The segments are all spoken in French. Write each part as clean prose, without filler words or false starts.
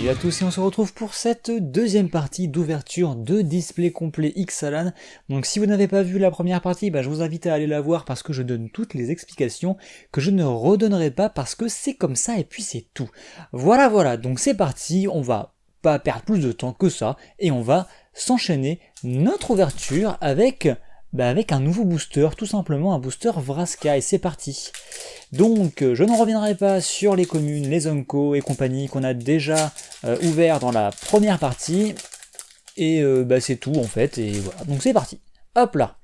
Salut à tous et on se retrouve pour cette deuxième partie d'ouverture de display complet Ixalan. Donc si vous n'avez pas vu la première partie, je vous invite à aller la voir parce que je donne toutes les explications que je ne redonnerai pas parce que c'est comme ça et puis c'est tout. Voilà, donc c'est parti, on va pas perdre plus de temps que ça et on va s'enchaîner notre ouverture avec un nouveau booster, tout simplement un booster Vraska, et c'est parti. Donc je ne reviendrai pas sur les communes, les Unco et compagnie qu'on a déjà ouvert dans la première partie, et c'est tout en fait, et voilà, donc c'est parti. Hop là.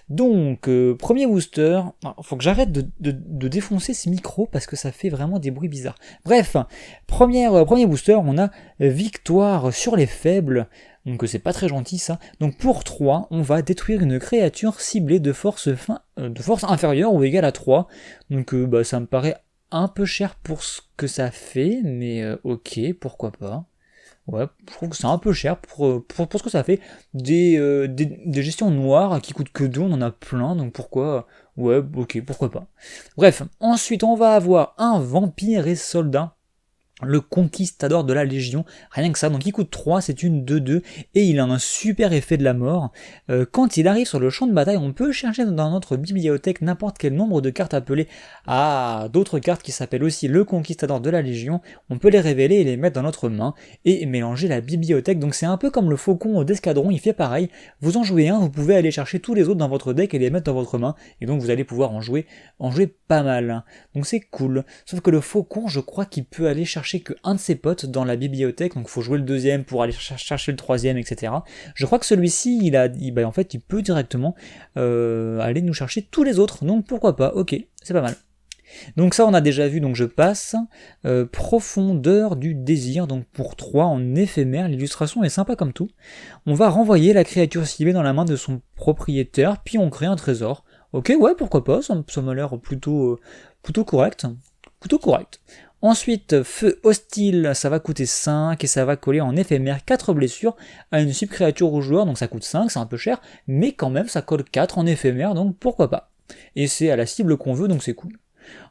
Donc premier booster, faut que j'arrête de défoncer ce micro parce que ça fait vraiment des bruits bizarres. Bref, premier booster, on a victoire sur les faibles. Donc c'est pas très gentil ça. Donc pour 3, on va détruire une créature ciblée de force inférieure ou égale à 3. Donc ça me paraît un peu cher pour ce que ça fait, mais ok, pourquoi pas. Ouais, je trouve que c'est un peu cher pour ce que ça fait. Des gestions noires qui coûtent que 2, on en a plein, donc pourquoi. Ouais, ok, pourquoi pas. Bref, ensuite on va avoir un vampire et soldat. Le conquistador de la Légion, rien que ça, donc il coûte 3, c'est une 2-2, et il a un super effet de la mort. Quand il arrive sur le champ de bataille, on peut chercher dans notre bibliothèque n'importe quel nombre de cartes appelées à d'autres cartes qui s'appellent aussi le conquistador de la Légion, on peut les révéler et les mettre dans notre main, et mélanger la bibliothèque, donc c'est un peu comme le faucon d'escadron, il fait pareil, vous en jouez un, vous pouvez aller chercher tous les autres dans votre deck et les mettre dans votre main, et donc vous allez pouvoir en jouer pas mal, donc c'est cool, sauf que le faucon, je crois qu'il peut aller chercher que un de ses potes dans la bibliothèque, donc il faut jouer le deuxième pour aller chercher le troisième, etc. Je crois que celui-ci, il peut directement aller nous chercher tous les autres, donc pourquoi pas, ok, c'est pas mal. Donc ça on a déjà vu, donc je passe. Profondeur du désir, donc pour 3 en éphémère, l'illustration est sympa comme tout. On va renvoyer la créature ciblée dans la main de son propriétaire, puis on crée un trésor. Ok, ouais, pourquoi pas, ça m'a l'air plutôt correct. Ensuite, feu hostile, ça va coûter 5 et ça va coller en éphémère 4 blessures à une sub-créature au joueur, donc ça coûte 5, c'est un peu cher, mais quand même ça colle 4 en éphémère, donc pourquoi pas. Et c'est à la cible qu'on veut, donc c'est cool.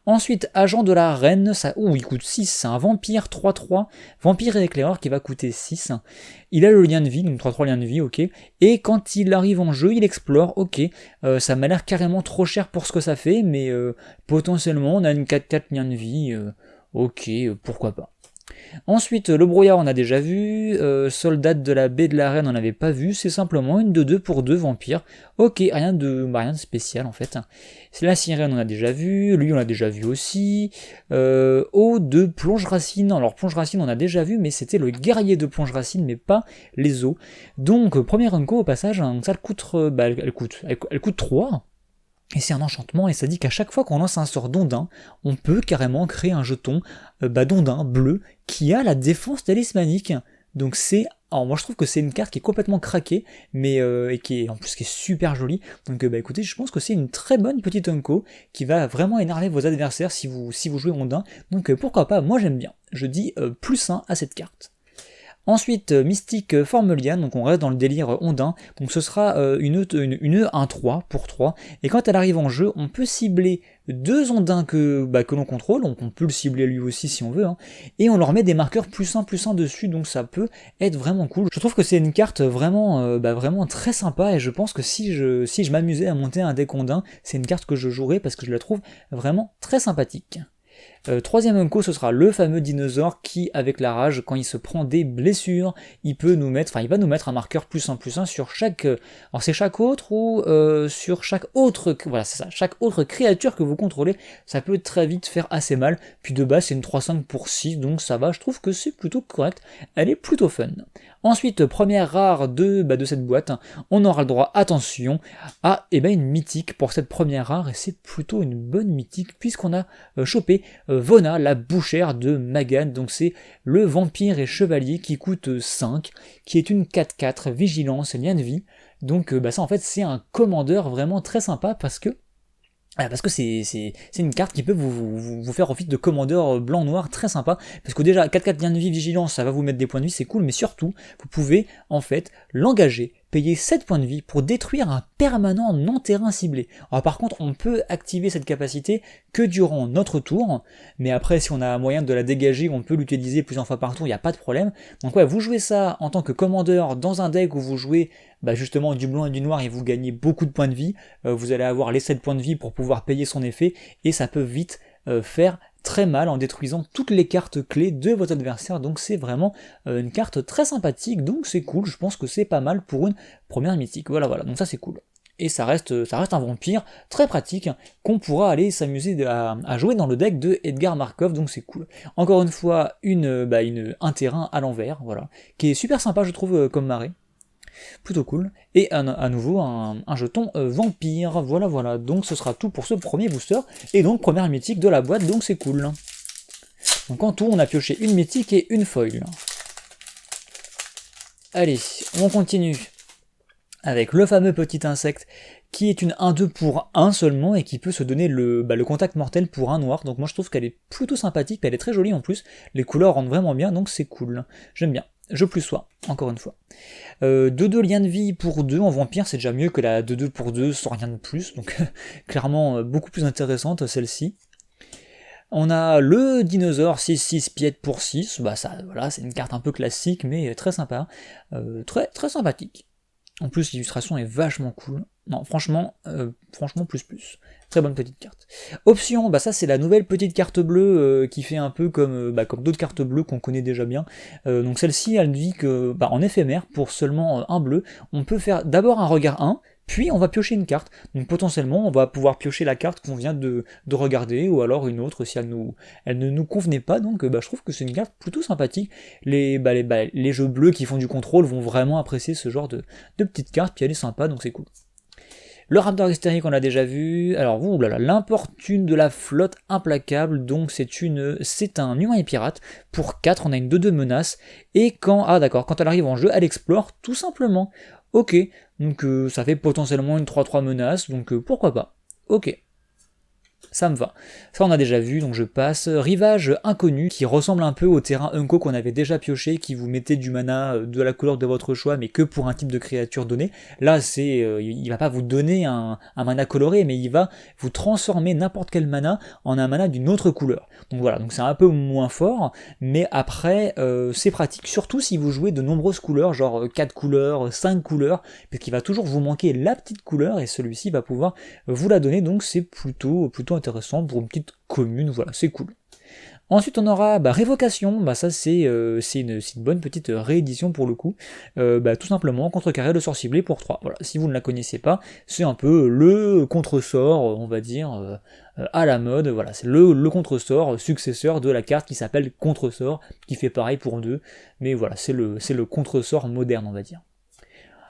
Ensuite, agent de la reine, il coûte 6, c'est un vampire 3-3, vampire et éclaireur qui va coûter 6. Il a le lien de vie, donc 3-3 lien de vie, ok. Et quand il arrive en jeu, il explore, ok. Ça m'a l'air carrément trop cher pour ce que ça fait, mais potentiellement on a une 4-4 lien de vie, ok, pourquoi pas. Ensuite, le brouillard on a déjà vu, soldat de la baie de la reine on n'avait pas vu, c'est simplement une 2-2 pour 2 vampires, ok, rien de spécial en fait. C'est la sirène on a déjà vu, lui on l'a déjà vu aussi, eau de plonge racine, alors plonge racine on a déjà vu, mais c'était le guerrier de plonge racine, mais pas les eaux. Donc premier unco au passage, ça elle coûte 3. Et c'est un enchantement, et ça dit qu'à chaque fois qu'on lance un sort d'ondin, on peut carrément créer un jeton d'ondin bleu qui a la défense talismanique. Donc alors moi je trouve que c'est une carte qui est complètement craquée, mais et qui est super jolie. Donc écoutez, je pense que c'est une très bonne petite unco qui va vraiment énerver vos adversaires si vous jouez ondin. Donc pourquoi pas, moi j'aime bien. Je dis +1 à cette carte. Ensuite, Mystique Formelian, donc on reste dans le délire ondin, donc ce sera une 1-3 pour 3, et quand elle arrive en jeu, on peut cibler 2 ondins que l'on contrôle, donc on peut le cibler lui aussi si on veut, et on leur met des marqueurs +1/+1 dessus, donc ça peut être vraiment cool. Je trouve que c'est une carte vraiment, vraiment très sympa, et je pense que si je m'amusais à monter un deck ondin, c'est une carte que je jouerais parce que je la trouve vraiment très sympathique. Troisième unco, ce sera le fameux dinosaure qui, avec la rage, quand il se prend des blessures, il va nous mettre un marqueur +1/+1 sur chaque, alors c'est chaque autre ou sur chaque autre, voilà c'est ça, chaque autre créature que vous contrôlez, ça peut très vite faire assez mal, puis de base c'est une 3-5 pour 6, donc ça va, je trouve que c'est plutôt correct, elle est plutôt fun. Ensuite, première rare de cette boîte, on aura le droit, attention, à une mythique pour cette première rare, et c'est plutôt une bonne mythique, puisqu'on a chopé Vona, la bouchère de Magan, donc c'est le vampire et chevalier qui coûte 5, qui est une 4-4, vigilance, lien de vie, donc ça en fait c'est un commandeur vraiment très sympa parce que c'est une carte qui peut vous faire office de commandeur blanc-noir très sympa, parce que déjà 4-4 lien de vie, vigilance, ça va vous mettre des points de vie, c'est cool, mais surtout, vous pouvez en fait l'engager payer 7 points de vie pour détruire un permanent non-terrain ciblé. Alors par contre, on peut activer cette capacité que durant notre tour, mais après si on a moyen de la dégager, on peut l'utiliser plusieurs fois par tour, il n'y a pas de problème. Donc ouais, vous jouez ça en tant que commandeur dans un deck où vous jouez justement du blanc et du noir et vous gagnez beaucoup de points de vie, vous allez avoir les 7 points de vie pour pouvoir payer son effet, et ça peut vite faire très mal en détruisant toutes les cartes clés de votre adversaire, donc c'est vraiment une carte très sympathique, donc c'est cool, je pense que c'est pas mal pour une première mythique, voilà, donc ça c'est cool. Et ça reste un vampire très pratique qu'on pourra aller s'amuser à jouer dans le deck de Edgar Markov, donc c'est cool. Encore une fois, un terrain à l'envers, voilà, qui est super sympa je trouve comme marée. Plutôt cool. Et à nouveau un jeton vampire, voilà, donc ce sera tout pour ce premier booster, et donc première mythique de la boîte, donc c'est cool. Donc en tout on a pioché une mythique et une foil. Allez, on continue avec le fameux petit insecte, qui est une 1-2 pour 1 seulement, et qui peut se donner le contact mortel pour 1 noir, donc moi je trouve qu'elle est plutôt sympathique, elle est très jolie en plus, les couleurs rendent vraiment bien, donc c'est cool, j'aime bien. Je plus sois, encore une fois. 2-2 liens de vie pour 2 en vampire, c'est déjà mieux que la 2-2 pour 2 sans rien de plus, donc clairement beaucoup plus intéressante celle-ci. On a le dinosaure 6-6 piète pour 6, ça, voilà, c'est une carte un peu classique, mais très sympa, très sympathique. En plus l'illustration est vachement cool, non franchement plus. Très bonne petite carte. Option, ça c'est la nouvelle petite carte bleue qui fait un peu comme d'autres cartes bleues qu'on connaît déjà bien. Donc celle-ci, elle dit que en éphémère, pour seulement un bleu, on peut faire d'abord un regard 1, puis on va piocher une carte. Donc potentiellement, on va pouvoir piocher la carte qu'on vient de regarder, ou alors une autre si elle ne nous convenait pas. Donc je trouve que c'est une carte plutôt sympathique. Les jeux bleus qui font du contrôle vont vraiment apprécier ce genre de petite carte, puis elle est sympa, donc c'est cool. Le Raptor hystérique, on l'a déjà vu. Alors, l'importune de la flotte implacable, donc c'est un humain et pirate. Pour 4, on a une 2-2 menace. Et quand elle arrive en jeu, elle explore tout simplement. Ok, donc ça fait potentiellement une 3-3 menace, donc pourquoi pas. Ok. Ça me va. Ça on a déjà vu, donc je passe. Rivage inconnu, qui ressemble un peu au terrain Unco qu'on avait déjà pioché, qui vous mettait du mana de la couleur de votre choix, mais que pour un type de créature donné. Là, il va pas vous donner un mana coloré, mais il va vous transformer n'importe quel mana en un mana d'une autre couleur. Donc voilà, donc c'est un peu moins fort, mais après, c'est pratique, surtout si vous jouez de nombreuses couleurs, genre 4 couleurs, 5 couleurs, parce qu'il va toujours vous manquer la petite couleur, et celui-ci va pouvoir vous la donner, donc c'est plutôt intéressant pour une petite commune, voilà, c'est cool. Ensuite on aura révocation, ça c'est une bonne petite réédition pour le coup, tout simplement contrecarrer le sort ciblé pour 3, voilà, si vous ne la connaissez pas, c'est un peu le contre-sort, on va dire, à la mode, voilà, c'est le contre-sort successeur de la carte qui s'appelle contre-sort, qui fait pareil pour 2, mais voilà, c'est le contre-sort moderne, on va dire.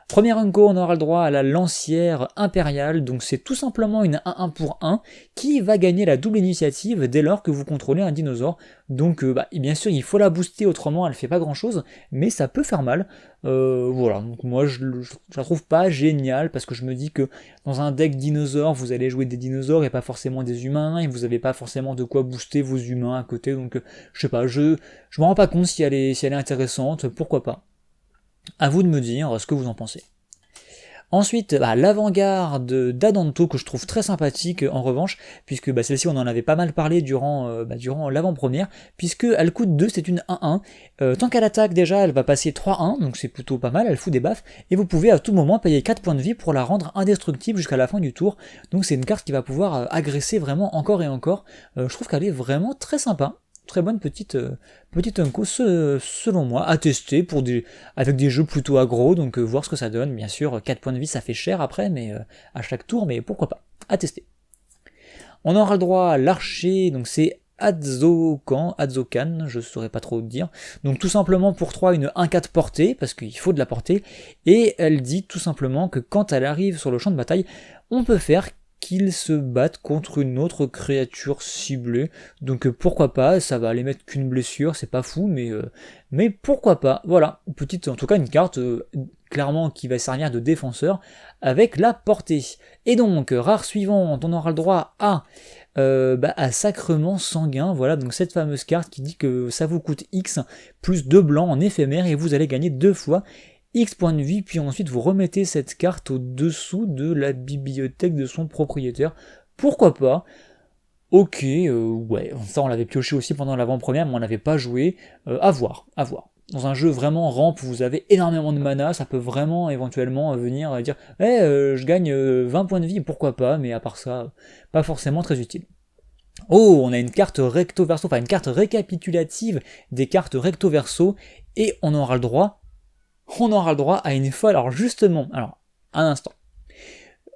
Premier Unco, on aura le droit à la lancière impériale, donc c'est tout simplement une 1-1 pour 1 qui va gagner la double initiative dès lors que vous contrôlez un dinosaure. Donc bien sûr il faut la booster, autrement elle fait pas grand chose, mais ça peut faire mal. Voilà, donc moi je la trouve pas géniale, parce que je me dis que dans un deck dinosaure, vous allez jouer des dinosaures et pas forcément des humains, et vous avez pas forcément de quoi booster vos humains à côté, donc je sais pas, je me rends pas compte si elle est intéressante, pourquoi pas. À vous de me dire ce que vous en pensez. Ensuite, l'avant-garde d'Adanto, que je trouve très sympathique en revanche, puisque celle-ci on en avait pas mal parlé durant l'avant-première, puisque elle coûte 2, c'est une 1-1. Tant qu'elle attaque déjà, elle va passer 3-1, donc c'est plutôt pas mal, elle fout des baffes, et vous pouvez à tout moment payer 4 points de vie pour la rendre indestructible jusqu'à la fin du tour, donc c'est une carte qui va pouvoir agresser vraiment encore et encore. Je trouve qu'elle est vraiment très sympa. Très bonne petite unco selon moi, à tester avec des jeux plutôt aggro, donc voir ce que ça donne. Bien sûr, 4 points de vie ça fait cher après, mais à chaque tour, mais pourquoi pas, à tester. On aura le droit à l'archer, donc c'est Adzokan, je saurais pas trop dire. Donc tout simplement pour 3, une 1-4 portée, parce qu'il faut de la portée, et elle dit tout simplement que quand elle arrive sur le champ de bataille, on peut faire qu'ils se battent contre une autre créature ciblée, donc pourquoi pas, ça va aller mettre qu'une blessure, c'est pas fou, mais pourquoi pas, voilà, en tout cas une carte clairement qui va servir de défenseur avec la portée. Et donc, rare suivante, on aura le droit à Sacrement Sanguin, voilà, donc cette fameuse carte qui dit que ça vous coûte X plus 2 blancs en éphémère et vous allez gagner 2 fois. X points de vie, puis ensuite vous remettez cette carte au-dessous de la bibliothèque de son propriétaire. Pourquoi pas? Ok, ouais, ça on l'avait pioché aussi pendant l'avant-première, mais on n'avait pas joué. À voir, à voir. Dans un jeu vraiment ramp où vous avez énormément de mana, ça peut vraiment éventuellement venir dire je gagne 20 points de vie, pourquoi pas, mais à part ça, pas forcément très utile. Oh, on a une carte recto-verso, enfin une carte récapitulative des cartes recto-verso, et on aura le droit à une folle. Alors justement, un instant.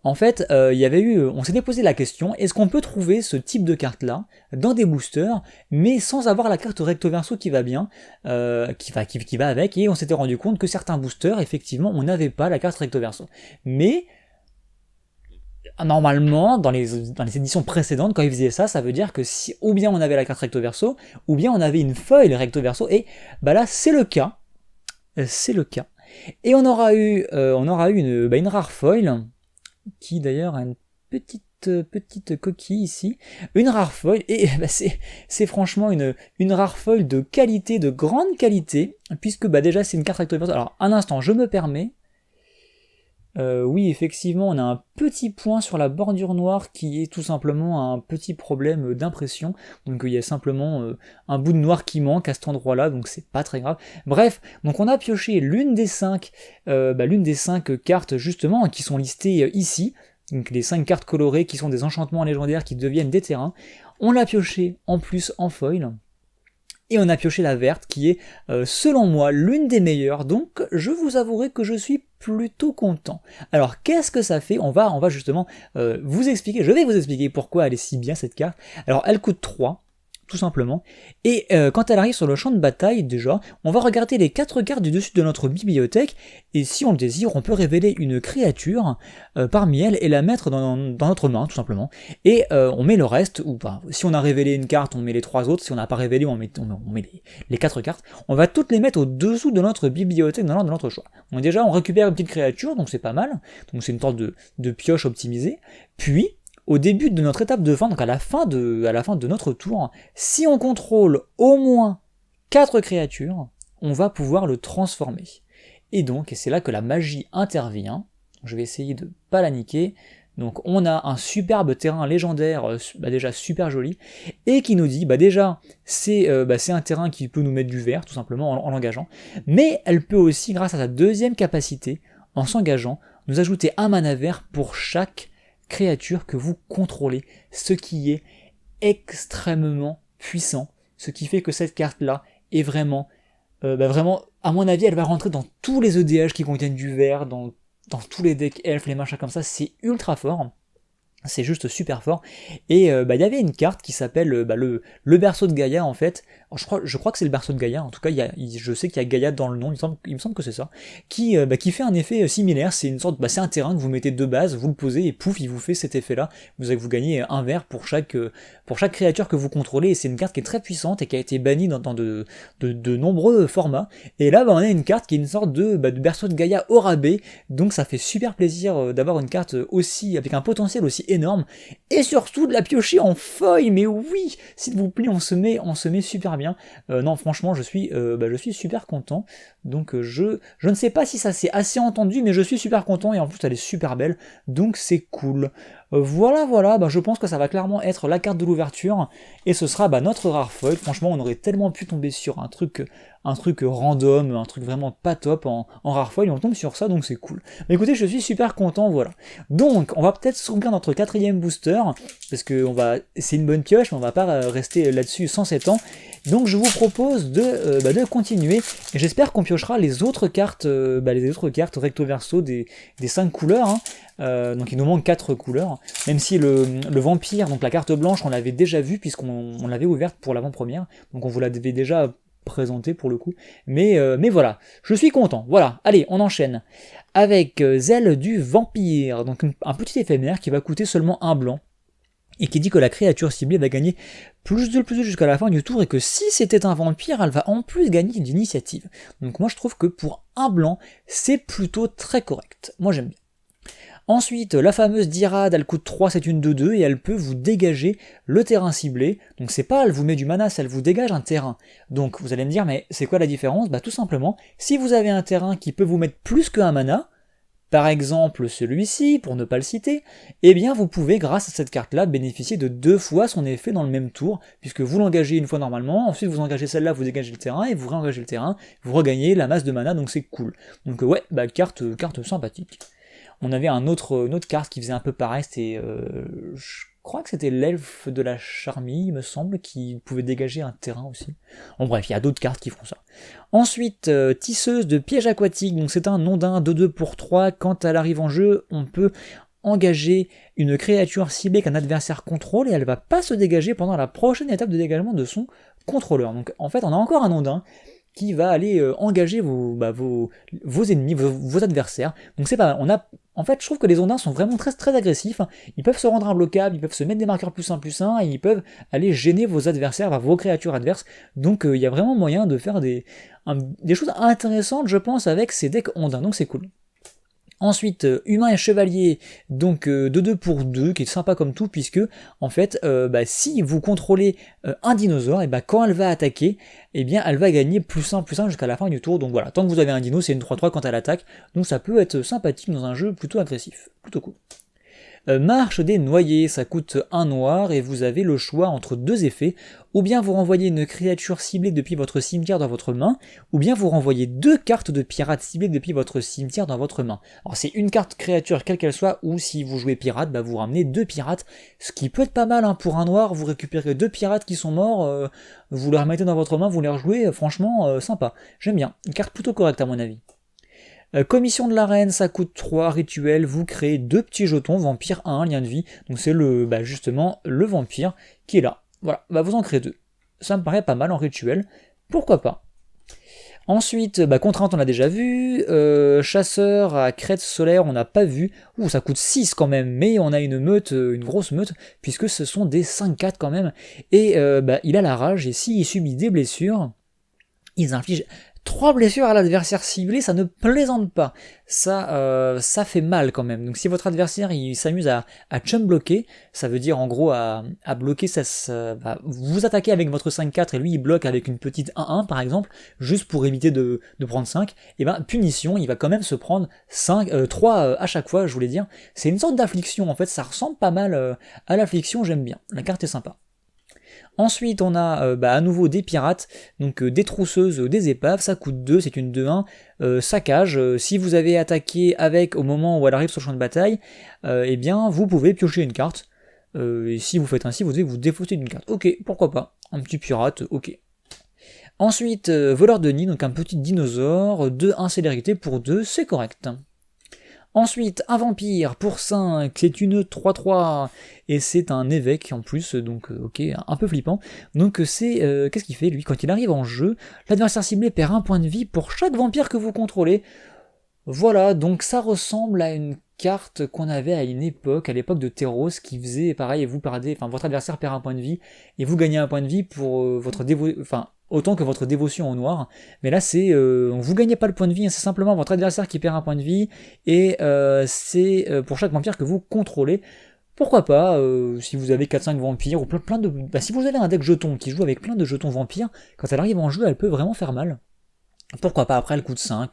En fait, on s'était posé la question, est-ce qu'on peut trouver ce type de carte-là dans des boosters, mais sans avoir la carte recto-verso qui va bien, qui va avec, et on s'était rendu compte que certains boosters, effectivement, on n'avait pas la carte recto-verso. Mais normalement, dans les éditions précédentes, quand ils faisaient ça, ça veut dire que si ou bien on avait la carte recto-verso, ou bien on avait une foil recto-verso, et bah là, c'est le cas. C'est le cas. Et on aura eu une rare foil, qui d'ailleurs a une petite coquille ici, une rare foil, et bah c'est franchement une rare foil de qualité, de grande qualité, puisque bah déjà c'est une carte recto-verso. Alors un instant, je me permets. Oui, effectivement, on a un petit point sur la bordure noire qui est tout simplement un petit problème d'impression. Donc il y a simplement un bout de noir qui manque à cet endroit-là, donc c'est pas très grave. Bref, donc on a pioché l'une des 5 cartes justement qui sont listées ici. Donc les 5 cartes colorées qui sont des enchantements légendaires qui deviennent des terrains. On l'a pioché en plus en foil. Et on a pioché la verte qui est, selon moi, l'une des meilleures, donc je vous avouerai que je suis plutôt content. Alors qu'est-ce que ça fait? On va justement vous expliquer, je vais vous expliquer pourquoi elle est si bien cette carte. Alors elle coûte 3, tout simplement, et quand elle arrive sur le champ de bataille, déjà, on va regarder les 4 cartes du dessus de notre bibliothèque, et si on le désire, on peut révéler une créature parmi elles et la mettre dans notre main, tout simplement, et on met le reste, ou pas. Si on a révélé une carte, on met les 3 autres, si on n'a pas révélé, on met les 4 cartes, on va toutes les mettre au-dessous de notre bibliothèque dans l'ordre de notre choix. Donc déjà, on récupère une petite créature, donc c'est pas mal, donc c'est une sorte de pioche optimisée, puis au début de notre étape de fin, donc à la fin de notre tour, si on contrôle au moins 4 créatures, on va pouvoir le transformer. Et c'est là que la magie intervient. Je vais essayer de pas la niquer. Donc on a un superbe terrain légendaire, déjà super joli, et qui nous dit, déjà, c'est un terrain qui peut nous mettre du vert, tout simplement, en l'engageant, mais elle peut aussi, grâce à sa deuxième capacité, en s'engageant, nous ajouter un mana vert pour chaque créature que vous contrôlez, ce qui est extrêmement puissant, ce qui fait que cette carte-là est vraiment, à mon avis, elle va rentrer dans tous les EDH qui contiennent du vert, dans tous les decks elfes, les machins comme ça, c'est ultra fort. C'est juste super fort. Et il y avait une carte qui s'appelle le berceau de Gaïa en fait. Alors, je crois que c'est le berceau de Gaïa. En tout cas, je sais qu'il y a Gaïa dans le nom. Il me semble que c'est ça. Qui fait un effet similaire. C'est une sorte, c'est un terrain que vous mettez de base, vous le posez et pouf, il vous fait cet effet-là. Vous gagnez un vert pour chaque créature que vous contrôlez. Et c'est une carte qui est très puissante et qui a été bannie dans de nombreux formats. Et là, on a une carte qui est une sorte de berceau de Gaïa au rabais. Donc ça fait super plaisir d'avoir une carte aussi avec un potentiel aussi énorme, et surtout de la piocher en feuille, mais oui, s'il vous plaît, on se met super bien. Non, franchement, je suis super content, donc je ne sais pas si ça s'est assez entendu, mais je suis super content, et en plus elle est super belle, donc c'est cool. Voilà, je pense que ça va clairement être la carte de l'ouverture, et ce sera notre rare foil. Franchement, on aurait tellement pu tomber sur un truc random, un truc vraiment pas top en rare foil, et on tombe sur ça, donc c'est cool. Mais écoutez, je suis super content, voilà. Donc, on va peut-être s'ouvrir notre 4ème booster, parce que c'est une bonne pioche, mais on va pas rester là-dessus sans 7 ans. Donc je vous propose de continuer, et j'espère qu'on piochera les autres cartes recto verso des 5 couleurs, hein. Donc il nous manque 4 couleurs, même si le vampire, donc la carte blanche, on l'avait déjà vu puisqu'on l'avait ouverte pour l'avant-première, donc on vous l'avait déjà présenté pour le coup, mais voilà, je suis content. Voilà, allez, on enchaîne avec Zèle du vampire, donc un petit éphémère qui va coûter seulement 1 blanc, et qui dit que la créature ciblée va gagner plus de jusqu'à la fin du tour, et que si c'était un vampire, elle va en plus gagner d'initiative. Donc moi je trouve que pour 1 blanc, c'est plutôt très correct. Moi j'aime bien. Ensuite, la fameuse Dirad, elle coûte 3, c'est une 2-2, et elle peut vous dégager le terrain ciblé. Donc c'est pas elle vous met du mana, c'est elle vous dégage un terrain. Donc vous allez me dire, mais c'est quoi la différence? Bah tout simplement, si vous avez un terrain qui peut vous mettre plus qu'un mana, par exemple celui-ci, pour ne pas le citer, eh bien vous pouvez, grâce à cette carte-là, bénéficier de 2 fois son effet dans le même tour, puisque vous l'engagez une fois normalement, ensuite vous engagez celle-là, vous dégagez le terrain, et vous réengagez le terrain, vous regagnez la masse de mana, donc c'est cool. Donc ouais, bah carte sympathique. On avait une autre carte qui faisait un peu pareil, c'était, je crois que c'était l'elfe de la charmille, me semble, qui pouvait dégager un terrain aussi. Bon bref, il y a d'autres cartes qui font ça. Ensuite, tisseuse de piège aquatique, donc c'est un nom d'un 2-2 pour 3, quand elle arrive en jeu, on peut engager une créature ciblée qu'un adversaire contrôle, et elle va pas se dégager pendant la prochaine étape de dégagement de son contrôleur. Donc en fait, on a encore un ondin qui va aller engager vos ennemis, vos adversaires. Donc c'est pas mal. En fait, je trouve que les ondins sont vraiment très, très agressifs. Ils peuvent se rendre imbloquables, ils peuvent se mettre des marqueurs +1/+1, et ils peuvent aller gêner vos adversaires, vos créatures adverses. Donc il y a vraiment moyen de faire des choses intéressantes, je pense, avec ces decks ondins. Donc c'est cool. Ensuite, humain et chevalier, donc 2-2 pour 2, qui est sympa comme tout, puisque, en fait, si vous contrôlez un dinosaure, et quand elle va attaquer, eh bien, elle va gagner +1/+1 jusqu'à la fin du tour. Donc voilà, tant que vous avez un dino, c'est une 3-3 quand elle attaque, donc ça peut être sympathique dans un jeu plutôt agressif, plutôt cool. Marche des noyés, ça coûte 1 noir et vous avez le choix entre 2 effets, ou bien vous renvoyez une créature ciblée depuis votre cimetière dans votre main, ou bien vous renvoyez 2 cartes de pirate ciblées depuis votre cimetière dans votre main. Alors c'est une carte créature quelle qu'elle soit, ou si vous jouez pirate, vous ramenez 2 pirates, ce qui peut être pas mal pour un noir, vous récupérez 2 pirates qui sont morts, vous les remettez dans votre main, vous les rejouez, franchement sympa, j'aime bien, une carte plutôt correcte à mon avis. Commission de l'arène, ça coûte 3 rituels, vous créez 2 petits jetons, vampire 1, lien de vie, donc c'est justement le vampire qui est là. Voilà, vous en créez 2. Ça me paraît pas mal en rituel, pourquoi pas. Ensuite, contrainte on a déjà vu, chasseur à crête solaire on n'a pas vu, ça coûte 6 quand même, mais on a une meute, une grosse meute, puisque ce sont des 5-4 quand même, et il a la rage, et s'il subit des blessures, ils infligent 3 blessures à l'adversaire ciblé, ça ne plaisante pas. Ça fait mal quand même. Donc si votre adversaire il s'amuse à chum bloquer, ça veut dire en gros à bloquer, vous attaquez avec votre 5-4 et lui il bloque avec une petite 1-1 par exemple, juste pour éviter de prendre 5, et punition, il va quand même se prendre 3 à chaque fois, je voulais dire. C'est une sorte d'affliction en fait, ça ressemble pas mal à l'affliction, j'aime bien. La carte est sympa. Ensuite, on a à nouveau des pirates, donc des trousseuses, des épaves, ça coûte 2, c'est une 2-1, saccage, si vous avez attaqué avec au moment où elle arrive sur le champ de bataille, vous pouvez piocher une carte, et si vous faites ainsi, vous devez vous défausser d'une carte. Ok, pourquoi pas, un petit pirate, ok. Ensuite, voleur de nid, donc un petit dinosaure, 2-1 célérité pour 2, c'est correct. Ensuite, un vampire pour 5, c'est une 3-3, et c'est un évêque en plus, donc ok, un peu flippant. Donc c'est, qu'est-ce qu'il fait lui? Quand il arrive en jeu, l'adversaire ciblé perd 1 point de vie pour chaque vampire que vous contrôlez. Voilà, donc ça ressemble à une carte qu'on avait à l'époque de Theros, qui faisait pareil, et vous perdez, votre adversaire perd 1 point de vie, et vous gagnez 1 point de vie pour votre autant que votre dévotion au noir, mais là c'est, vous gagnez pas le point de vie, c'est simplement votre adversaire qui perd 1 point de vie, et c'est pour chaque vampire que vous contrôlez. Pourquoi pas, si vous avez 4-5 vampires, ou plein de... si vous avez un deck jeton qui joue avec plein de jetons vampires, quand elle arrive en jeu, elle peut vraiment faire mal. Pourquoi pas, après elle coûte 5,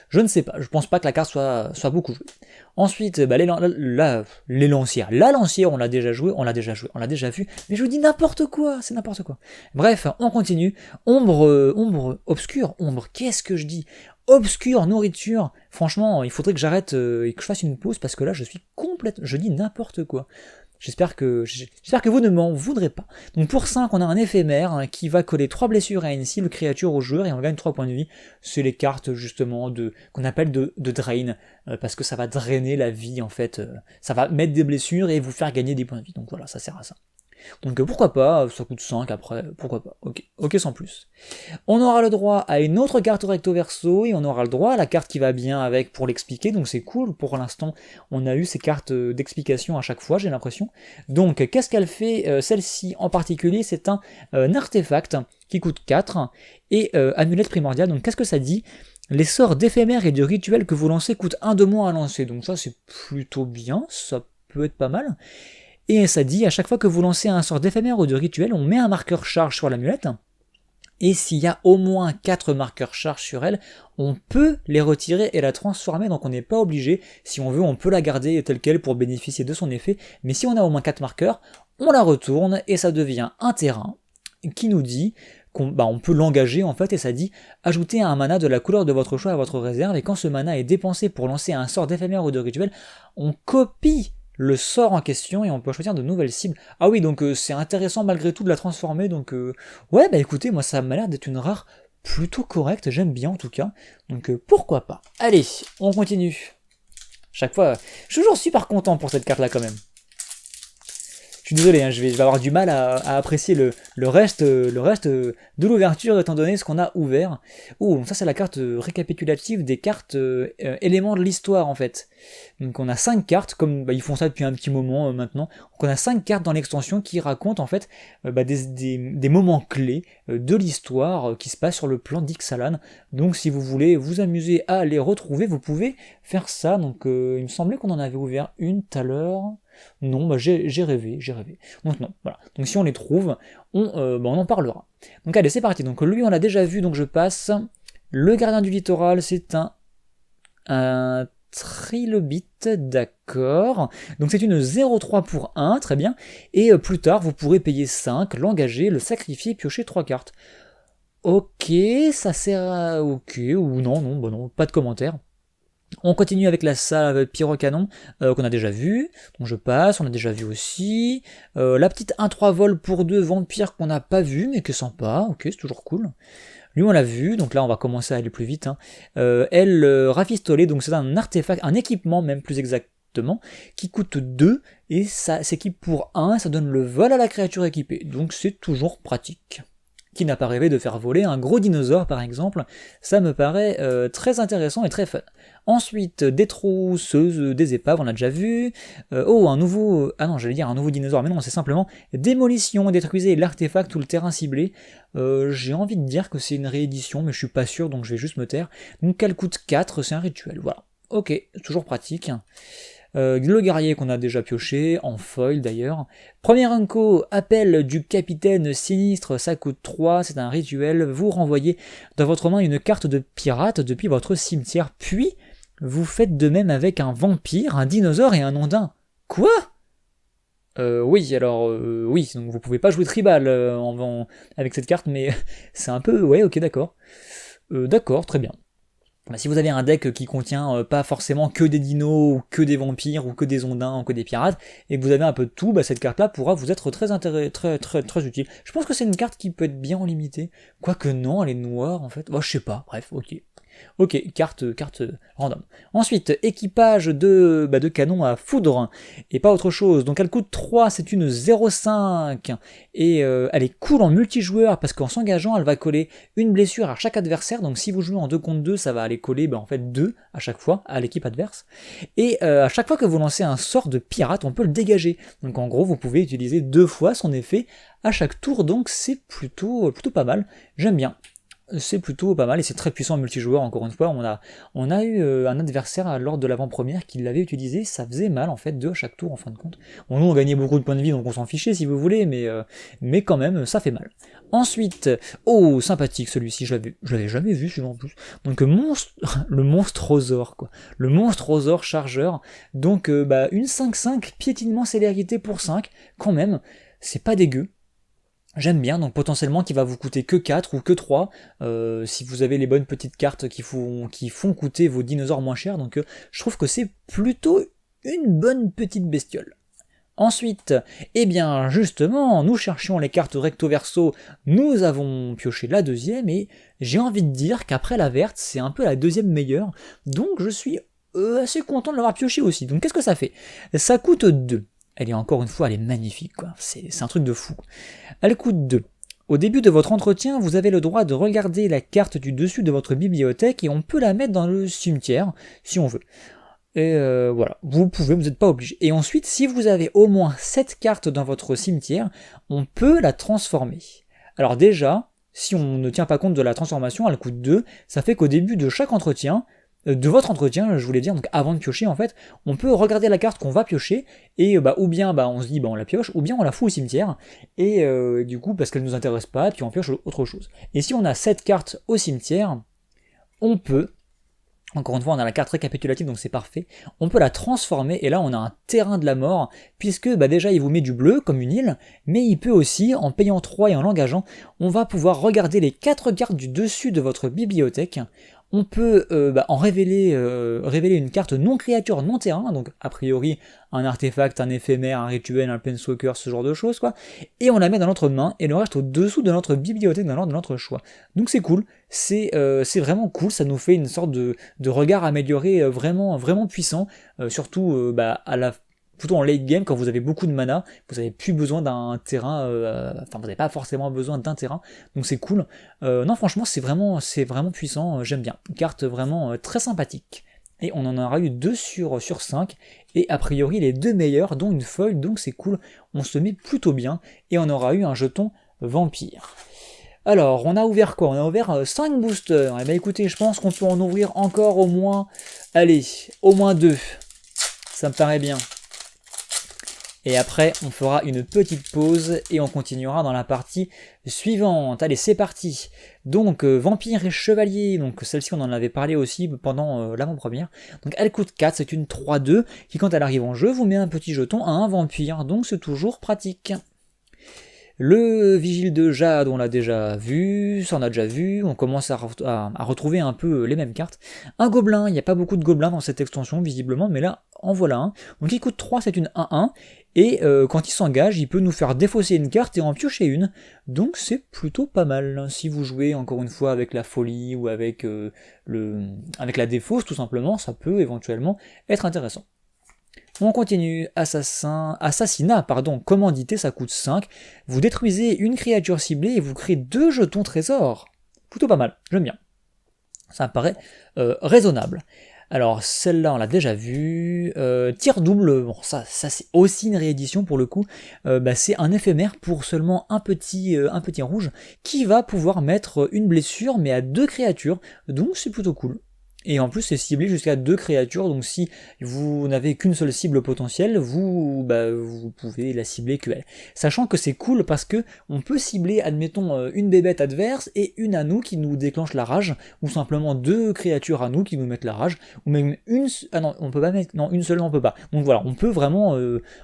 je ne sais pas, je pense pas que la carte soit beaucoup jouée. Ensuite, les lancières. La lancière, on l'a déjà vu, mais je vous dis n'importe quoi, c'est n'importe quoi. Bref, on continue. Ombre obscure, qu'est-ce que je dis? Obscure nourriture, franchement, il faudrait que j'arrête et que je fasse une pause, parce que là, je dis n'importe quoi. J'espère que vous ne m'en voudrez pas. Donc pour 5, on a un éphémère qui va coller 3 blessures à une cible créature au joueur et on gagne 3 points de vie. C'est les cartes justement qu'on appelle de drain, parce que ça va drainer la vie en fait. Ça va mettre des blessures et vous faire gagner des points de vie. Donc voilà, ça sert à ça. Donc pourquoi pas, ça coûte 5 après, pourquoi pas, ok sans plus. On aura le droit à une autre carte recto verso, et on aura le droit à la carte qui va bien avec pour l'expliquer, donc c'est cool, pour l'instant on a eu ces cartes d'explication à chaque fois, j'ai l'impression. Donc qu'est-ce qu'elle fait, celle-ci en particulier, c'est un artefact qui coûte 4, et amulette primordiale, donc qu'est-ce que ça dit? les sorts d'éphémères et de rituels que vous lancez coûtent 1 de moins à lancer. Donc ça c'est plutôt bien, ça peut être pas mal. Et ça dit, à chaque fois que vous lancez un sort d'éphémère ou de rituel, on met un marqueur charge sur l'amulette. Et s'il y a au moins 4 marqueurs charge sur elle, on peut les retirer et la transformer, donc on n'est pas obligé. Si on veut, on peut la garder telle quelle pour bénéficier de son effet. Mais si on a au moins 4 marqueurs, on la retourne et ça devient un terrain qui nous dit qu'on peut l'engager en fait, et ça dit ajoutez un mana de la couleur de votre choix à votre réserve, et quand ce mana est dépensé pour lancer un sort d'éphémère ou de rituel, on copie le sort en question et on peut choisir de nouvelles cibles. Ah oui, donc c'est intéressant malgré tout de la transformer, donc ouais, bah écoutez, moi ça m'a l'air d'être une rare plutôt correcte, j'aime bien en tout cas, donc pourquoi pas. Allez, on continue. Chaque fois, je suis toujours super content pour cette carte là quand même. Je suis désolé, hein, je vais avoir du mal à apprécier le reste de l'ouverture étant donné ce qu'on a ouvert. Oh, ça c'est la carte récapitulative des cartes éléments de l'histoire en fait. Donc on a 5 cartes, comme ils font ça depuis un petit moment maintenant. Donc on a 5 cartes dans l'extension qui racontent en fait des moments clés de l'histoire qui se passent sur le plan d'Ixalan. Donc si vous voulez vous amuser à les retrouver, vous pouvez faire ça. Donc il me semblait qu'on en avait ouvert une tout à l'heure. Non, j'ai rêvé. Donc non, voilà. Donc si on les trouve, on en parlera. Donc allez, c'est parti. Donc lui, on l'a déjà vu, donc je passe. Le gardien du littoral, c'est un trilobite, d'accord. Donc c'est une 0,3 pour 1, très bien. Et plus tard, vous pourrez payer 5, l'engager, le sacrifier, piocher 3 cartes. Ok, ça sert à... Ok, ou non, pas de commentaire. On continue avec la salve pyrocanon qu'on a déjà vu, donc je passe, on a déjà vu aussi. La petite 1-3 vol pour 2 vampires qu'on n'a pas vu mais qui est sympa, ok, c'est toujours cool. Lui on l'a vu, donc là on va commencer à aller plus vite. Elle rafistolée, donc c'est un artefact, un équipement même plus exactement, qui coûte 2 et ça s'équipe pour 1, ça donne le vol à la créature équipée, donc c'est toujours pratique. Qui n'a pas rêvé de faire voler un gros dinosaure par exemple, ça me paraît très intéressant et très fun. Ensuite, détrousseuse des épaves, on l'a déjà vu. Un nouveau... Ah non, j'allais dire un nouveau dinosaure, mais non, c'est simplement démolition, détruisez l'artefact ou le terrain ciblé. J'ai envie de dire que c'est une réédition, mais je suis pas sûr, donc je vais juste me taire. Donc elle coûte 4, c'est un rituel, voilà. Ok, toujours pratique. Le guerrier qu'on a déjà pioché, en foil d'ailleurs. Premier unco, appel du capitaine sinistre, ça coûte 3, c'est un rituel. Vous renvoyez dans votre main une carte de pirate depuis votre cimetière, puis vous faites de même avec un vampire, un dinosaure et un ondin. Quoi ? Oui, alors oui, donc vous pouvez pas jouer tribal avec cette carte, mais c'est un peu... Ouais, ok, d'accord. D'accord, très bien. Si vous avez un deck qui contient pas forcément que des dinos, ou que des vampires, ou que des ondins, ou que des pirates, et que vous avez un peu de tout, cette carte-là pourra vous être très utile. Je pense que c'est une carte qui peut être bien en limité. Quoique non, elle est noire en fait. Bon, je sais pas, bref, ok. Ok, carte random. Ensuite, équipage de canon à foudre, et pas autre chose. Donc elle coûte 3, c'est une 0,5, et elle est cool en multijoueur, parce qu'en s'engageant, elle va coller une blessure à chaque adversaire, donc si vous jouez en 2 contre 2, ça va aller coller en fait 2 à chaque fois à l'équipe adverse. Et à chaque fois que vous lancez un sort de pirate, on peut le dégager. Donc en gros, vous pouvez utiliser 2 fois son effet à chaque tour, donc c'est plutôt pas mal, j'aime bien. C'est plutôt pas mal et c'est très puissant en multijoueur, encore une fois. On a eu un adversaire lors de l'avant-première qui l'avait utilisé, ça faisait mal en fait, 2 à chaque tour en fin de compte. Bon, nous on gagnait beaucoup de points de vie donc on s'en fichait si vous voulez, mais quand même ça fait mal. Ensuite, oh sympathique celui-ci, je l'avais jamais vu celui-là en plus. Donc le monstrosaure quoi. Le monstrosaure chargeur. Donc une 5-5, piétinement célérité pour 5, quand même, c'est pas dégueu. J'aime bien, donc potentiellement qui va vous coûter que 4 ou que 3, si vous avez les bonnes petites cartes qui font coûter vos dinosaures moins chers, donc je trouve que c'est plutôt une bonne petite bestiole. Ensuite, eh bien justement, nous cherchions les cartes recto-verso, nous avons pioché la deuxième, et j'ai envie de dire qu'après la verte, c'est un peu la deuxième meilleure, donc je suis assez content de l'avoir pioché aussi. Donc qu'est-ce que ça fait ? Ça coûte 2. Elle est encore une fois, elle est magnifique, quoi. C'est un truc de fou. Elle coûte 2. Au début de votre entretien, vous avez le droit de regarder la carte du dessus de votre bibliothèque et on peut la mettre dans le cimetière, si on veut. Et voilà, vous pouvez, vous n'êtes pas obligé. Et ensuite, si vous avez au moins 7 cartes dans votre cimetière, on peut la transformer. Alors déjà, si on ne tient pas compte de la transformation, elle coûte 2, ça fait qu'au début de chaque entretien, de votre entretien, je voulais dire, donc avant de piocher en fait, on peut regarder la carte qu'on va piocher, et ou bien on se dit on la pioche, ou bien on la fout au cimetière, et du coup parce qu'elle nous intéresse pas, puis on pioche autre chose. Et si on a cette carte au cimetière, on peut, encore une fois, on a la carte récapitulative, donc c'est parfait. On peut la transformer, et là on a un terrain de la mort, puisque déjà il vous met du bleu, comme une île, mais il peut aussi, en payant 3 et en l'engageant, on va pouvoir regarder les 4 cartes du dessus de votre bibliothèque. On peut en révéler une carte non créature, non terrain, donc a priori un artefact, un éphémère, un rituel, un planeswalker, ce genre de choses, quoi, et on la met dans notre main, et le reste au-dessous de notre bibliothèque dans l'ordre de notre choix. Donc c'est cool, c'est vraiment cool, ça nous fait une sorte de regard amélioré vraiment, vraiment puissant, surtout plutôt en late game, quand vous avez beaucoup de mana, vous n'avez plus besoin d'un terrain, vous n'avez pas forcément besoin d'un terrain, donc c'est cool. Non, franchement, c'est vraiment puissant, j'aime bien. Une carte vraiment très sympathique. Et on en aura eu 2 sur 5, et a priori les 2 meilleurs, dont une foil, donc c'est cool, on se met plutôt bien, et on aura eu un jeton vampire. Alors, on a ouvert quoi? On a ouvert 5 boosters. Eh bien écoutez, je pense qu'on peut en ouvrir encore au moins, allez, au moins 2. Ça me paraît bien. Et après, on fera une petite pause et on continuera dans la partie suivante. Allez, c'est parti. Donc, Vampire et Chevalier, donc celle-ci on en avait parlé aussi pendant l'avant-première. Donc elle coûte 4, c'est une 3-2 qui quand elle arrive en jeu vous met un petit jeton à un vampire, donc c'est toujours pratique. Le Vigile de Jade, on l'a déjà vu, ça on a déjà vu, on commence à retrouver un peu les mêmes cartes. Un gobelin, il n'y a pas beaucoup de gobelins dans cette extension visiblement, mais là en voilà un. Donc il coûte 3, c'est une 1-1, et quand il s'engage, il peut nous faire défausser une carte et en piocher une. Donc c'est plutôt pas mal, si vous jouez encore une fois avec la folie ou avec la défausse tout simplement, ça peut éventuellement être intéressant. On continue, assassinat, commandité, ça coûte 5. Vous détruisez une créature ciblée et vous créez 2 jetons trésors. Plutôt pas mal, j'aime bien. Ça me paraît raisonnable. Alors celle-là on l'a déjà vue. Tir double, bon ça c'est aussi une réédition pour le coup. C'est un éphémère pour seulement un petit rouge qui va pouvoir mettre une blessure mais à 2 créatures, donc c'est plutôt cool. Et en plus c'est ciblé jusqu'à 2 créatures, donc si vous n'avez qu'une seule cible potentielle, vous pouvez la cibler que elle. Sachant que c'est cool parce que on peut cibler, admettons, une bébête adverse et une à nous qui nous déclenche la rage, ou simplement 2 créatures à nous qui nous mettent la rage, ou même une... Ah non, on peut pas mettre... Non, une seule on peut pas. Donc voilà, on peut vraiment...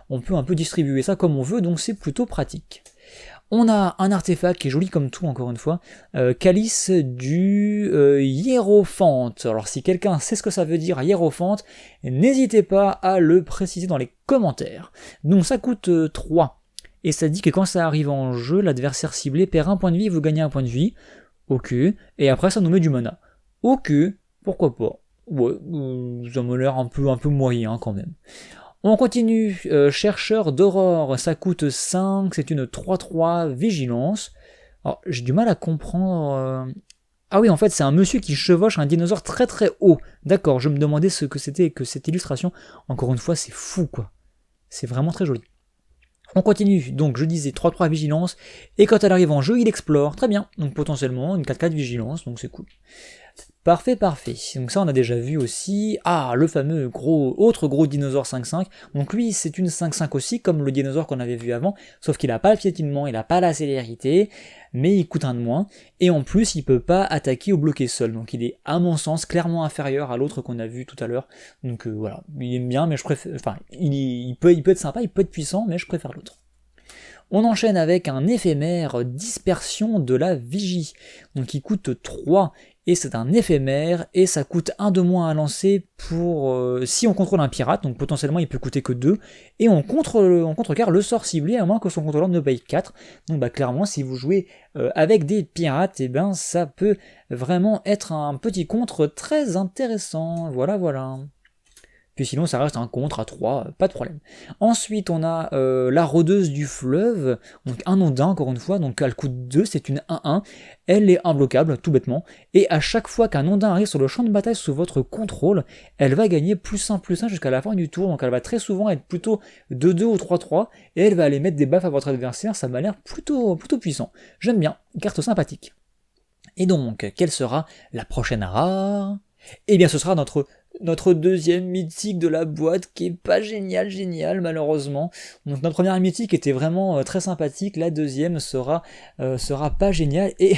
on peut un peu distribuer ça comme on veut, donc c'est plutôt pratique. On a un artefact qui est joli comme tout, encore une fois, Calice du Hiérophante. Alors si quelqu'un sait ce que ça veut dire Hiérophante, n'hésitez pas à le préciser dans les commentaires. Donc ça coûte 3, et ça dit que quand ça arrive en jeu, l'adversaire ciblé perd 1 point de vie et vous gagnez 1 point de vie. Ok, et après ça nous met du mana. Ok, pourquoi pas. Ouais, ça m'a l'air un peu moyen quand même. On continue, chercheur d'aurore, ça coûte 5, c'est une 3-3 vigilance. Alors j'ai du mal à comprendre... Ah oui, en fait c'est un monsieur qui chevauche un dinosaure très très haut. D'accord, je me demandais ce que c'était que cette illustration. Encore une fois, c'est fou quoi. C'est vraiment très joli. On continue, donc je disais 3-3 vigilance, et quand elle arrive en jeu, il explore. Très bien, donc potentiellement une 4-4 vigilance, donc c'est cool. Parfait. Donc ça on a déjà vu aussi. Ah, le fameux autre gros dinosaure 5-5. Donc lui c'est une 5-5 aussi, comme le dinosaure qu'on avait vu avant, sauf qu'il n'a pas le piétinement, il n'a pas la célérité, mais il coûte 1 de moins, et en plus il peut pas attaquer ou bloquer seul. Donc il est à mon sens clairement inférieur à l'autre qu'on a vu tout à l'heure. Donc voilà, il aime bien, mais je préfère. Enfin, il peut être sympa, il peut être puissant, mais je préfère l'autre. On enchaîne avec un éphémère dispersion de la vigie. Donc il coûte 3. Et c'est un éphémère, et ça coûte 1 de moins à lancer pour si on contrôle un pirate, donc potentiellement il peut coûter que 2, et on contrecarre le sort ciblé à moins que son contrôleur ne paye 4. Donc clairement si vous jouez avec des pirates, et ça peut vraiment être un petit contre très intéressant, voilà. Puis sinon ça reste un contre à 3, pas de problème. Ensuite on a la rôdeuse du fleuve, donc un ondin encore une fois, donc elle coûte 2, c'est une 1-1, elle est imbloquable tout bêtement, et à chaque fois qu'un ondin arrive sur le champ de bataille sous votre contrôle, elle va gagner +1/+1 jusqu'à la fin du tour, donc elle va très souvent être plutôt 2-2 ou 3-3, et elle va aller mettre des buffs à votre adversaire, ça m'a l'air plutôt puissant. J'aime bien, carte sympathique. Et donc, quelle sera la prochaine rare? Eh bien, ce sera notre deuxième mythique de la boîte, qui est pas génial malheureusement. Donc notre première mythique était vraiment très sympathique, la deuxième sera pas géniale, et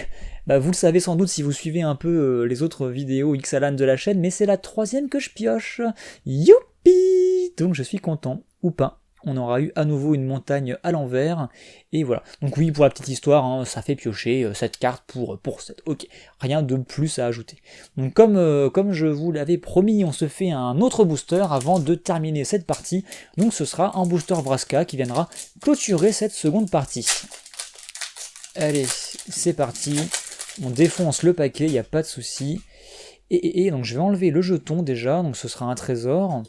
bah, vous le savez sans doute si vous suivez un peu les autres vidéos Xalan de la chaîne, mais c'est la troisième que je pioche. Youpi! Donc je suis content, ou pas. On aura eu à nouveau une montagne à l'envers, et voilà. Donc oui, pour la petite histoire, hein, ça fait piocher cette carte pour 7. Ok, rien de plus à ajouter. Donc comme je vous l'avais promis, on se fait un autre booster avant de terminer cette partie. Donc ce sera un booster Vraska qui viendra clôturer cette seconde partie. Allez, c'est parti. On défonce le paquet, il n'y a pas de souci. Et donc je vais enlever le jeton déjà, donc ce sera un trésor.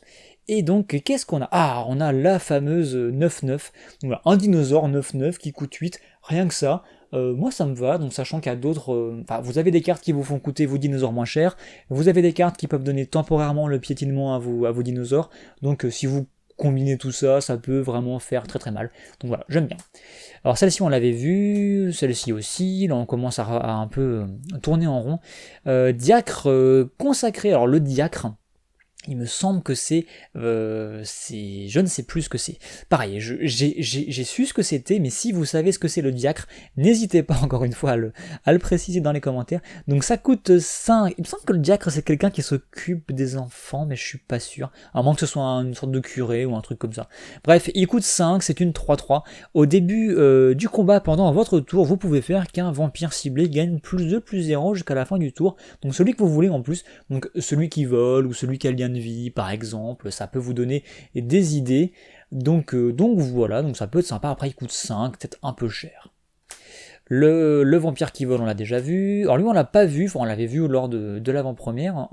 Et donc, qu'est-ce qu'on a? Ah, on a la fameuse 9-9. Donc, un dinosaure 9-9 qui coûte 8, rien que ça. Moi, ça me va, donc sachant qu'il y a d'autres... Enfin, vous avez des cartes qui vous font coûter vos dinosaures moins cher. Vous avez des cartes qui peuvent donner temporairement le piétinement à vos dinosaures. Donc, si vous combinez tout ça, ça peut vraiment faire très mal. Donc voilà, j'aime bien. Alors celle-ci, on l'avait vue, celle-ci aussi. Là, on commence à un peu tourner en rond. Diacre consacré. Alors, le diacre... Il me semble que c'est... je ne sais plus ce que c'est. Pareil, j'ai su ce que c'était, mais si vous savez ce que c'est le diacre, n'hésitez pas encore une fois à le préciser dans les commentaires. Donc ça coûte 5... Il me semble que le diacre, c'est quelqu'un qui s'occupe des enfants, mais je suis pas sûr. À moins que ce soit une sorte de curé ou un truc comme ça. Bref, il coûte 5, c'est une 3-3. Au début du combat, pendant votre tour, vous pouvez faire qu'un vampire ciblé gagne +2/+0 jusqu'à la fin du tour. Donc celui que vous voulez en plus. Donc celui qui vole ou celui qui a le lien de vie par exemple, ça peut vous donner des idées, donc voilà, donc ça peut être sympa. Après il coûte 5, peut-être un peu cher. Le vampire qui vole, on l'a déjà vu. Alors lui on l'a pas vu, enfin, on l'avait vu lors de l'avant-première,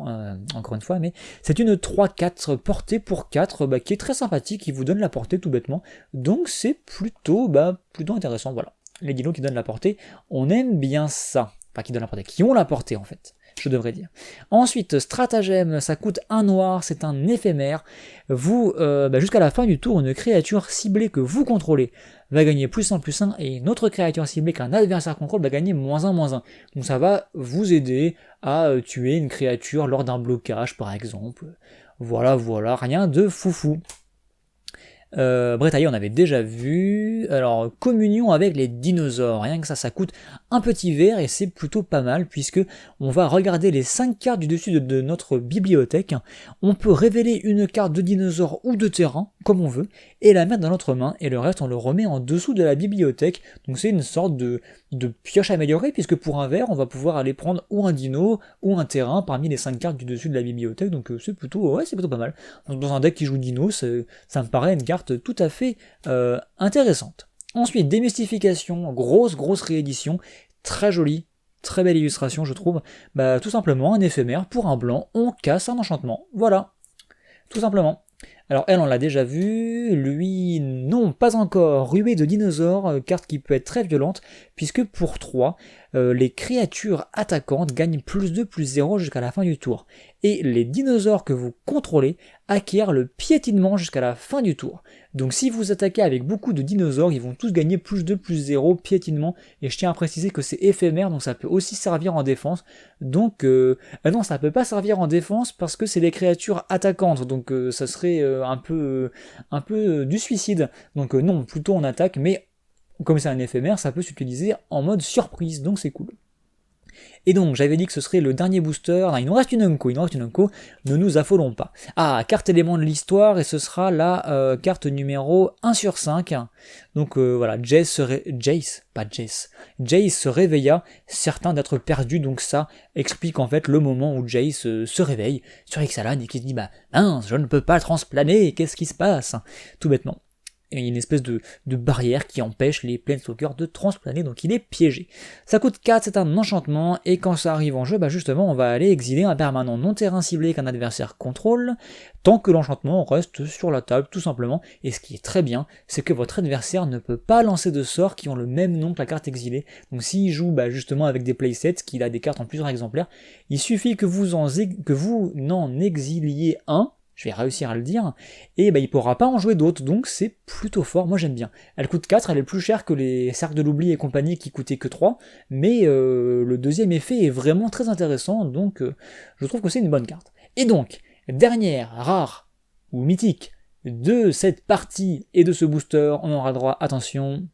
encore une fois, mais c'est une 3-4 portée pour 4, qui est très sympathique, qui vous donne la portée tout bêtement, donc c'est plutôt intéressant. Voilà, les dinos qui donnent la portée, on aime bien ça, enfin qui donnent la portée, qui ont la portée en fait, je devrais dire. Ensuite, stratagème, ça coûte 1 noir, c'est un éphémère. Vous, jusqu'à la fin du tour, une créature ciblée que vous contrôlez va gagner +1/+1, et une autre créature ciblée qu'un adversaire contrôle va gagner -1/-1. Donc ça va vous aider à tuer une créature lors d'un blocage par exemple. Voilà, rien de foufou. Bretaillé on avait déjà vu. Alors communion avec les dinosaures, rien que ça coûte un petit verre et c'est plutôt pas mal puisque on va regarder les 5 cartes du dessus de notre bibliothèque. On peut révéler une carte de dinosaure ou de terrain comme on veut et la mettre dans notre main, et le reste on le remet en dessous de la bibliothèque. Donc c'est une sorte de pioche améliorée, puisque pour un verre on va pouvoir aller prendre ou un dino ou un terrain parmi les 5 cartes du dessus de la bibliothèque. Donc c'est plutôt pas mal. Donc, dans un deck qui joue dino, ça me paraît une carte tout à fait intéressante. Ensuite, démystification, grosse réédition, très jolie, très belle illustration je trouve. Tout simplement un éphémère pour un blanc, on casse un enchantement, voilà, tout simplement. Alors elle on l'a déjà vu, lui non pas encore. Ruée de dinosaures, carte qui peut être très violente, puisque pour 3, les créatures attaquantes gagnent +2/+0 jusqu'à la fin du tour. Et les dinosaures que vous contrôlez acquièrent le piétinement jusqu'à la fin du tour. Donc si vous attaquez avec beaucoup de dinosaures, ils vont tous gagner +2/+0 piétinement, et je tiens à préciser que c'est éphémère, donc ça peut aussi servir en défense. Donc non, ça peut pas servir en défense parce que c'est des créatures attaquantes, donc ça serait un peu du suicide. Donc non, plutôt en attaque, mais comme c'est un éphémère, ça peut s'utiliser en mode surprise, donc c'est cool. Et donc, j'avais dit que ce serait le dernier booster. Non, il nous reste une Unco, ne nous affolons pas. Ah, carte élément de l'histoire, et ce sera la carte numéro 1/5. Donc voilà, Jace se réveilla, certain d'être perdu, donc ça explique en fait le moment où Jace se réveille sur Ixalan et qui se dit mince, je ne peux pas transplaner, qu'est-ce qui se passe? Tout bêtement. Il y a une espèce de barrière qui empêche les Planeswalkers de transplaner, donc il est piégé. Ça coûte 4, c'est un enchantement, et quand ça arrive en jeu, justement, on va aller exiler un permanent non-terrain ciblé qu'un adversaire contrôle, tant que l'enchantement reste sur la table, tout simplement. Et ce qui est très bien, c'est que votre adversaire ne peut pas lancer de sorts qui ont le même nom que la carte exilée. Donc s'il joue justement avec des playsets, qu'il a des cartes en plusieurs exemplaires, il suffit que vous n'en exiliez un, je vais réussir à le dire, et bah, il pourra pas en jouer d'autres, donc c'est plutôt fort, moi j'aime bien. Elle coûte 4, elle est plus chère que les cercles de l'oubli et compagnie qui coûtaient que 3, mais le deuxième effet est vraiment très intéressant, donc je trouve que c'est une bonne carte. Et donc, dernière, rare, ou mythique, de cette partie et de ce booster, on aura droit, attention,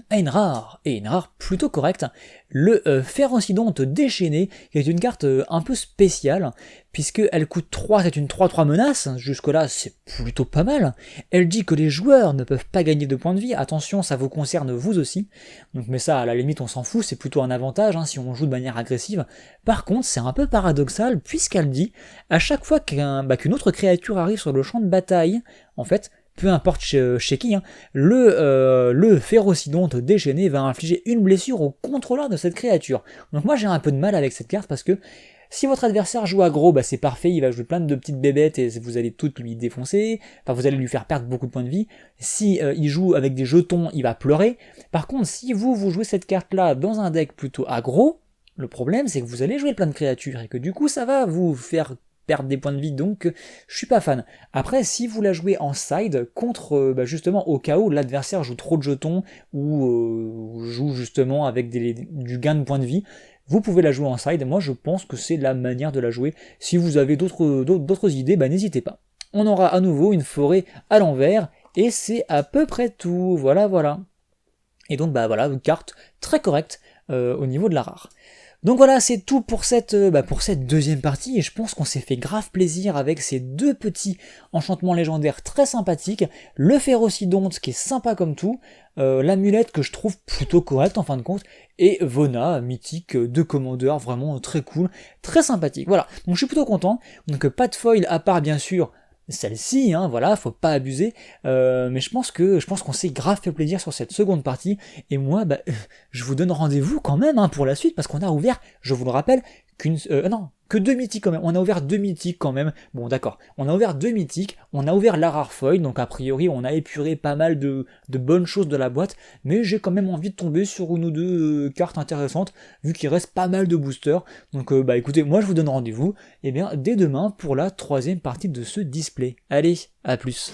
à une rare, et une rare plutôt correcte, le Férocidonte déchaîné, qui est une carte un peu spéciale, puisqu'elle coûte 3, c'est une 3-3 menace, jusque-là c'est plutôt pas mal. Elle dit que les joueurs ne peuvent pas gagner de points de vie, attention, ça vous concerne vous aussi, donc, mais ça à la limite on s'en fout, c'est plutôt un avantage si on joue de manière agressive. Par contre c'est un peu paradoxal, puisqu'elle dit, à chaque fois qu'une autre créature arrive sur le champ de bataille, en fait, peu importe chez qui, le Férocidonte déchaîné va infliger une blessure au contrôleur de cette créature. Donc moi j'ai un peu de mal avec cette carte parce que si votre adversaire joue aggro, bah c'est parfait, il va jouer plein de petites bébêtes et vous allez toutes lui défoncer, enfin vous allez lui faire perdre beaucoup de points de vie. Si il joue avec des jetons, il va pleurer. Par contre, si vous jouez cette carte-là dans un deck plutôt aggro, le problème c'est que vous allez jouer plein de créatures et que du coup ça va vous faire perdre des points de vie, donc je suis pas fan. Après, si vous la jouez en side, contre justement au cas où l'adversaire joue trop de jetons, ou joue justement avec du gain de points de vie, vous pouvez la jouer en side. Moi je pense que c'est la manière de la jouer. Si vous avez d'autres idées, n'hésitez pas. On aura à nouveau une forêt à l'envers, et c'est à peu près tout, voilà. Et donc voilà, une carte très correcte au niveau de la rare. Donc voilà, c'est tout pour cette deuxième partie, et je pense qu'on s'est fait grave plaisir avec ces deux petits enchantements légendaires très sympathiques, le Férocidonte qui est sympa comme tout, l'amulette que je trouve plutôt correcte en fin de compte, et Vona, mythique de commandeur, vraiment très cool, très sympathique. Voilà, donc je suis plutôt content, donc pas de foil à part bien sûr celle-ci, voilà, faut pas abuser, mais je pense qu'on s'est grave fait plaisir sur cette seconde partie, et moi, je vous donne rendez-vous quand même pour la suite, parce qu'on a ouvert, je vous le rappelle, que 2 mythiques quand même, on a ouvert 2 mythiques quand même, bon d'accord, on a ouvert 2 mythiques, on a ouvert la rare foil, donc a priori on a épuré pas mal de bonnes choses de la boîte, mais j'ai quand même envie de tomber sur une ou deux cartes intéressantes, vu qu'il reste pas mal de boosters, donc écoutez, moi je vous donne rendez-vous, dès demain pour la troisième partie de ce display. Allez, à plus.